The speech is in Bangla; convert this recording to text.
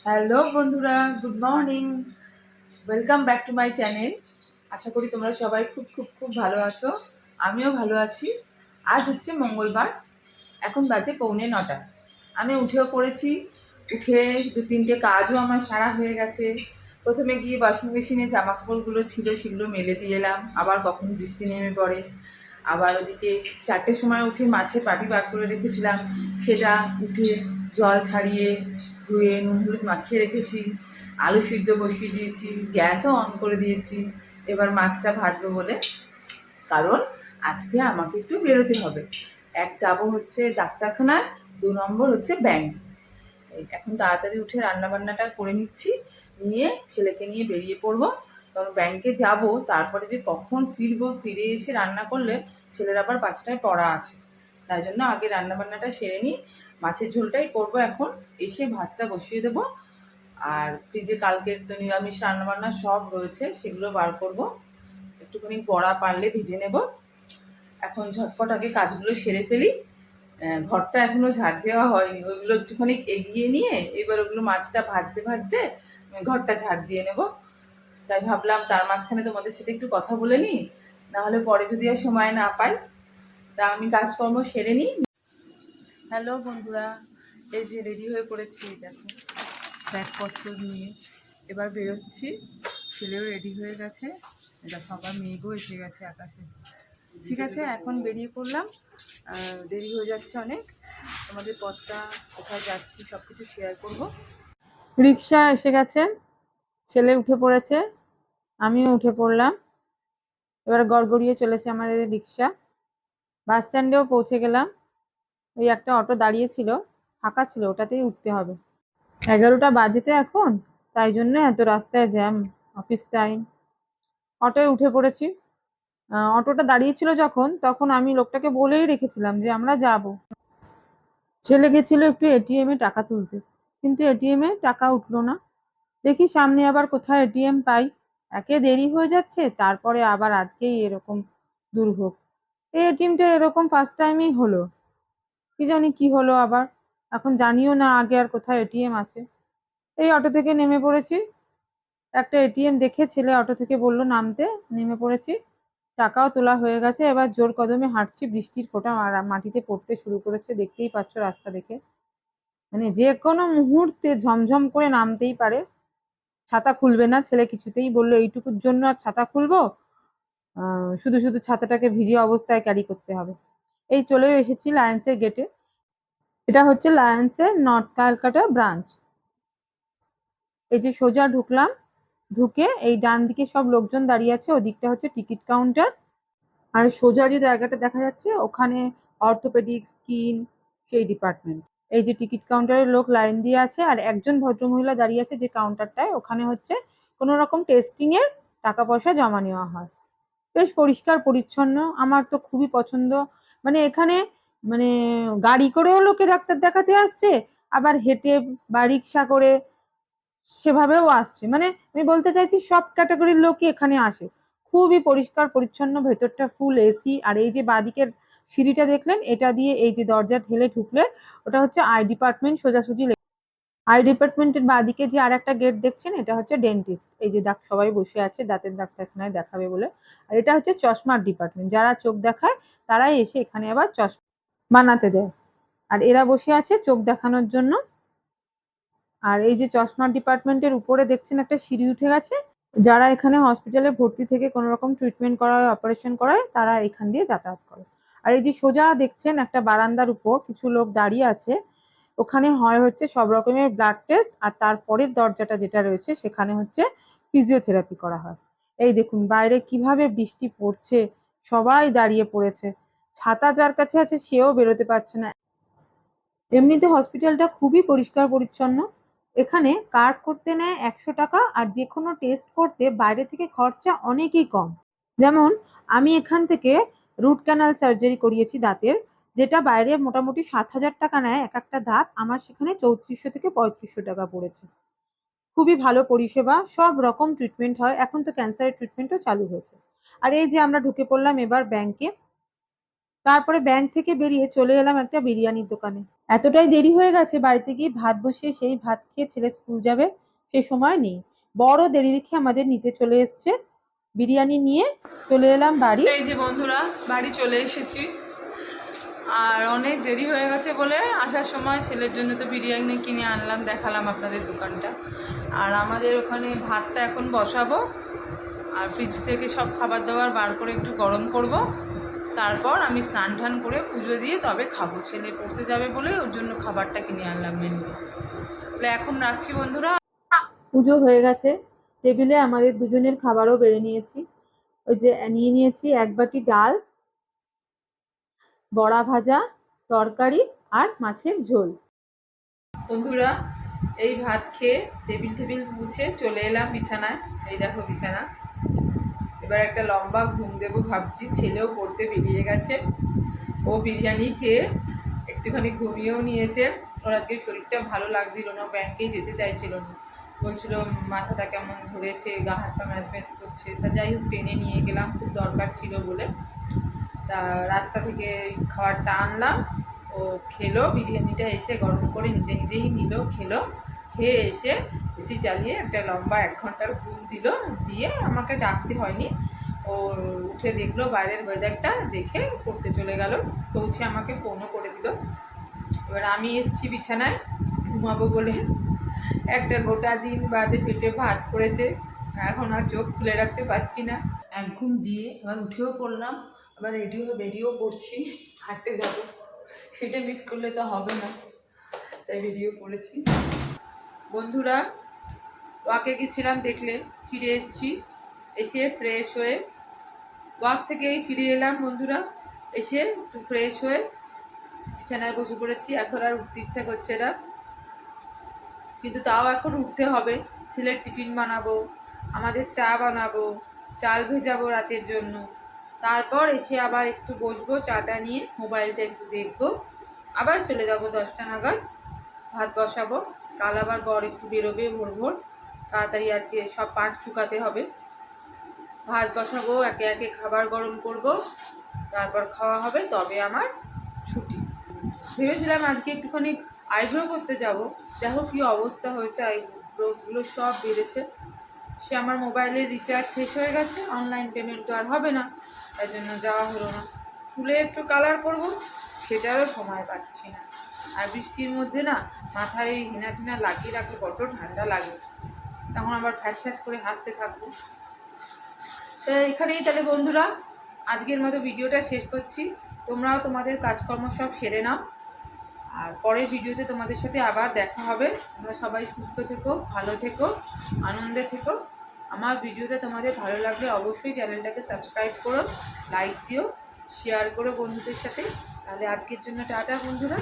হ্যালো বন্ধুরা, good morning. Welcome back to my channel. আশা করি তোমরা সবাই খুব খুব খুব ভালো আছো। আমিও ভালো আছি। আজ হচ্ছে মঙ্গলবার, এখন বাজে 8:45। আমি উঠেও পড়েছি। উঠে দু তিনটে কাজও আমার সারা হয়ে গেছে। প্রথমে গিয়ে ওয়াশিং মেশিনে জামা কাপড়গুলো ছিল সেগুলো মেলে দিয়ে এলাম। আবার কখন বৃষ্টি নেমে পড়ে। আবার ওদিকে 4টের সময় উঠে মাছের পাটি বার করে রেখেছিলাম, সেটা উঠে জল ছাড়িয়ে ধুয়ে নুন হলুদ মাখিয়ে রেখেছি। আলু সিদ্ধ বসিয়ে দিয়েছি, গ্যাসও অন করে দিয়েছি। এবার মাছটা ভাজবো বলে, কারণ আজকে আমাকে একটু বেরোতে হবে। এক যাবো হচ্ছে ডাক্তারখানায়, 2 নম্বর হচ্ছে ব্যাংক। এখন তাড়াতাড়ি উঠে রান্নাবান্নাটা করে নিচ্ছি, নিয়ে ছেলেকে নিয়ে বেরিয়ে পড়বো। কারণ ব্যাংকে যাব, তারপরে যে কখন ফিরবো, ফিরে এসে রান্না করলে ছেলের আবার 5টায় পড়া আছে। তাই জন্য আগে রান্নাবান্নাটা সেরে নিই। মাছের ঝোলটাই করব এখন। এসে ভাতটা বসিয়ে দেবো। আর ফ্রিজে কালকের তো নিরামিষ রান্নাবান্না সব রয়েছে, সেগুলো বার করব। একটুখানি বড়া পারলে ভেজে নেব। এখন ঝটপট আগে কাজগুলো সেরে ফেলি। ঘরটা এখনো ঝাড় দেওয়া হয়নি, ওইগুলো একটুখানি এগিয়ে নিয়ে এবার ওগুলো মাছটা ভাজতে ভাজতে আমি ঘরটা ঝাড় দিয়ে নেব। তাই ভাবলাম তার মাঝখানে তোমাদের সাথে একটু কথা বলে নিই, নাহলে পরে যদি আর সময় না পাই। তা আমি কাজকর্ম সেরে নিই। হ্যালো বন্ধুরা, এই যে রেডি হয়ে পড়েছি, দেখো ব্যাগপত্র নিয়ে এবার বেরোচ্ছি। ছেলেও রেডি হয়ে গেছে, এটা সবার মেঘও এসে গেছে আকাশে। ঠিক আছে, এখন বেরিয়ে পড়লাম। দেরি হয়ে যাচ্ছে অনেক। তোমাদের পথটা, কোথায় যাচ্ছি সব কিছু শেয়ার করব। রিক্সা এসে গেছে, ছেলে উঠে পড়েছে, আমিও উঠে পড়লাম। এবার গড়গড়িয়ে চলেছে আমার এই রিক্সা। বাস স্ট্যান্ডেও পৌঁছে গেলাম। ওই একটা অটো দাঁড়িয়ে ছিল, ফাঁকা ছিল, ওটাতেই উঠতে হবে। 11টা বাজে তো এখন, তাই জন্য এত রাস্তায় জ্যাম। Office time. অটোয় উঠে পড়েছি। অটোটা দাঁড়িয়েছিল যখন, তখন আমি লোকটাকে বলেই রেখেছিলাম যে আমরা যাব। ছেলে গেছিল একটু এটিএম এ টাকা তুলতে, কিন্তু এটিএম এ টাকা উঠলো না। দেখি সামনে আবার কোথায় এটিএম পাই। একে দেরি হয়ে যাচ্ছে, তারপরে আবার আজকেই এরকম দুর্ভোগ। এই এটিএমটা এরকম ফার্স্ট টাইমই হলো। কি জানি কি হলো আবার, এখন জানিও না আগে আর কোথায় এটিএম আছে। এই অটো থেকে নেমে পড়েছি। একটা এটিএম দেখে ছেলে অটো থেকে বলল নামতে, নেমে পড়েছি। টাকাও তোলা হয়ে গেছে, এবার জোর কদমে হাঁটছি। বৃষ্টির ফোঁটা মাটিতে পড়তে শুরু করেছে, দেখতেই পাচ্ছ রাস্তা দেখে। মানে যে কোনো মুহূর্তে ঝমঝম করে নামতেই পারে। ছাতা খুলবে না ছেলে, কিছুতেই বললো এইটুকুর জন্য আর ছাতা খুলবো? শুধু শুধু ছাতাটাকে ভিজে অবস্থায় ক্যারি করতে হবে। এই চলেও এসেছি লায়েন্সের গেটে। এটা হচ্ছে লায়েন্সের নর্থ ক্যালকাটা ব্রাঞ্চ। এই যে সোজা ঢুকলাম, ঢুকে এই ডান দিকে সব লোকজন দাঁড়িয়ে আছে, ওদিকটা হচ্ছে টিকিট কাউন্টার। আর সোজা যে জায়গাটা দেখা যাচ্ছে, ওখানে অর্থোপেডিক, স্কিন, সেই ডিপার্টমেন্ট। এই যে টিকিট কাউন্টারের লোক লাইন দিয়ে আছে, আর একজন ভদ্রমহিলা দাঁড়িয়ে আছে যে কাউন্টারটায়, ওখানে হচ্ছে কোনো রকম টেস্টিং এর টাকা পয়সা জমা নেওয়া হয়। বেশ পরিষ্কার পরিচ্ছন্ন, আমার তো খুবই পছন্দ। মানে এখানে, মানে গাড়ি করেও লোকে ডাক্তার দেখাতে আসছে, আবার হেঁটে বা রিক্সা করে সেভাবেও আসছে। মানে আমি বলতে চাইছি সব ক্যাটাগরির লোকই এখানে আসে। খুবই পরিষ্কার পরিচ্ছন্ন, ভেতরটা ফুল এসি। আর এই যে বাঁদিকের সিঁড়িটা দেখলেন, এটা দিয়ে এই যে দরজা ঠেলে ঢুকলে ওটা হচ্ছে আই ডিপার্টমেন্ট সোজাসুজি। আই ডিপার্টমেন্টের বাঁদিকে যে আর একটা গেট দেখছেন, এটা হচ্ছে ডেন্টিস্ট। এই যে সবাই বসে আছে দাঁতের ডাক্তারখানায় দেখাবে বলে। আর এটা হচ্ছে চশমার ডিপার্টমেন্ট, যারা চোখ দেখায় তারাই এসে এখানে আবার চশমা বানাতে দেয়। আর এরা বসে আছে চোখ দেখানোর জন্য। আর এই যে চশমার ডিপার্টমেন্টের উপরে দেখছেন একটা সিঁড়ি উঠে গেছে। যারা এখানে হসপিটালে ভর্তি থেকে কোনো রকম ট্রিটমেন্ট করায়, অপারেশন করায়, তারা এখান দিয়ে যাতায়াত করে। আর এই যে সোজা দেখছেন একটা বারান্দার উপর কিছু লোক দাঁড়িয়ে আছে, ওখানে হয় হচ্ছে সব রকমের ব্লাড টেস্ট। আর তারপরের দরজাটা যেটা রয়েছে, সেখানে হচ্ছে ফিজিওথেরাপি করা হয়। এই দেখুন বাইরে কিভাবে বৃষ্টি পড়ছে, সবাই দাঁড়িয়ে পড়েছে। ছাতা যার কাছে আছে সেও বেরোতে পারছে না। এমনিতে হসপিটালটা খুবই পরিষ্কার পরিচ্ছন্ন। এখানে কার্ড করতে নেয় 100 টাকা, আর যে কোনো টেস্ট করতে বাইরে থেকে খরচা অনেকই কম। যেমন আমি এখান থেকে রুট ক্যানাল সার্জারি করিয়েছি দাঁতের, যেটা বাইরে মোটামুটি 7,000 টাকা নেয় এক একটা দাঁত, আমার সেখানে 3400 থেকে 3500 টাকা পড়েছে। খুবই ভালো পরিষেবা, সব রকম ট্রিটমেন্ট হয়। এখন তো ক্যান্সারের ট্রিটমেন্টও চালু হয়েছে। আর এই যে আমরা ঢুকে পড়লাম এবার ব্যাংকে। তারপরে ব্যাংক থেকে বেরিয়ে চলে এলাম একটা বিরিয়ানির দোকানে। এতটাই দেরি হয়ে গেছে, বাড়িতে গিয়ে ভাত বসিয়ে সেই ভাত খেয়ে ছেলে স্কুল যাবে, সে সময় নেই। বড় দেরি দেখে আমাদের নিতে চলে এসছে, বিরিয়ানি নিয়ে চলে এলাম বাড়ি। এই যে বন্ধুরা, বাড়ি চলে এসেছি। আর অনেক দেরি হয়ে গেছে বলে আসার সময় ছেলের জন্য তো বিরিয়ানি কিনে আনলাম, দেখালাম আপনাদের দোকানটা। আর আমাদের ওখানে ভাতটা এখন বসাবো, আর ফ্রিজ থেকে সব খাবার দাবার বার করে একটু গরম করব। তারপর আমি স্নান টান করে পুজো দিয়ে তবে খাবো। ছেলে পড়তে যাবে বলে ওর জন্য খাবারটা কিনে আনলাম মেনলি। তাহলে এখন রাখছি বন্ধুরা। পুজো হয়ে গেছে, টেবিলে আমাদের দুজনের খাবারও বেড়ে নিয়েছি। ওই যে নিয়ে নিয়েছি এক বাটি ডাল, বড়া ভাজা, তরকারি আর মাছের ঝোল। বন্ধুরা, এই ভাত খেয়ে টেবিল মুছে চলে এলাম বিছানায়। এই দেখো বিছানা। এবার একটা লম্বা ঘুম দেবো ভাবছি। ছেলেও পড়তে বেরিয়ে গেছে, ও বিরিয়ানি খেয়ে একটুখানি ঘুমিয়েও নিয়েছে। ওর আজকে শরীরটা ভালো লাগছিল না, ব্যাংকেই যেতে চাইছিল না, বলছিল মাথাটা কেমন ধরেছে, গা হাত পা ম্যাচ ম্যাচ করছে। তা যাই হোক টেনে নিয়ে গেলাম, খুব দরকার ছিল বলে। তা রাস্তা থেকে খাবারটা আনলাম, ও খেলো বিরিয়ানিটা, এসে গরম করে নিজেই নিল, খেলো। খেয়ে এসে এসি চালিয়ে একটা লম্বা 1 ঘন্টার ঘুম দিল, দিয়ে আমাকে ডাকতে হয়নি। ও উঠে দেখলো বাইরের ওয়েদারটা, দেখে পড়তে চলে গেল, পৌঁছে আমাকে ফোনও করে দিল। এবার আমি এসছি বিছানায় ঘুমাবো বলে। একটা গোটা দিন বাদে পেটে ভাত পড়েছে, এখন আর চোখ খুলে রাখতে পারছি না। এক ঘুম দিয়ে এবার উঠেও পড়লাম, আবার রেডিও করছি, হাঁটতে যাব। সেটা মিস করলে তো হবে না, তাই রেডিও করেছি। বন্ধুরা, ওয়াকে গেছিলাম দেখলে, ফিরে এসেছি। এসে ফ্রেশ হয়ে ওয়াক থেকেই ফিরে এলাম বন্ধুরা। এসে একটু ফ্রেশ হয়ে বিছানায় বসে পড়েছি। এখন আর উঠতে ইচ্ছা করছে না, কিন্তু তাও এখন উঠতে হবে। ছেলের টিফিন বানাবো, আমাদের চা বানাবো, চাল ভেজাবো রাতের জন্য। তারপর এসে আবার একটু বসবো, চাটা নিয়ে মোবাইলটা একটু দেখবো, আবার চলে যাব 10টা নাগাদ ভাত বসাবো। কাল আবার বর একটু বেরোবে ভোর তাড়াতাড়ি, আজকে সব পাট চুকাতে হবে। ভাত বসাবো, একে একে খাবার গরম করব, তারপর খাওয়া হবে, তবে আমার ছুটি। ভেবেছিলাম আজকে একটুখানি আইব্রো করতে যাব, দেখো কী অবস্থা হয়েছে, আইব্রোসগুলো সব বেড়েছে। সে আমার মোবাইলের রিচার্জ শেষ হয়ে গেছে, অনলাইন পেমেন্ট তো আর হবে না, তাই জন্য যাওয়া হলো না। চুলে একটু কালার করব, সেটারও সময় পাচ্ছি না। আর বৃষ্টির মধ্যে না মাথায় এই হিনা টিনা লাগিয়ে রাখলে বড্ড ঠান্ডা লাগে, তখন আবার ফ্যাচ ফ্যাচ করে হাসতে থাকবো। তো এখানেই তাহলে বন্ধুরা আজকের মতো ভিডিওটা শেষ করছি। তোমরাও তোমাদের কাজকর্ম সব সেরে নাও, আর পরের ভিডিওতে তোমাদের সাথে আবার দেখা হবে। তোমরা সবাই সুস্থ থেকো, ভালো থেকো, আনন্দে থেকো। আমার ভিডিওটা তোমাদের ভালো লাগলে অবশ্যই চ্যানেলটাকে সাবস্ক্রাইব করো, লাইক দিও, শেয়ার করো বন্ধুদের সাথে। তাহলে আজকের জন্য টাটা বন্ধুরা।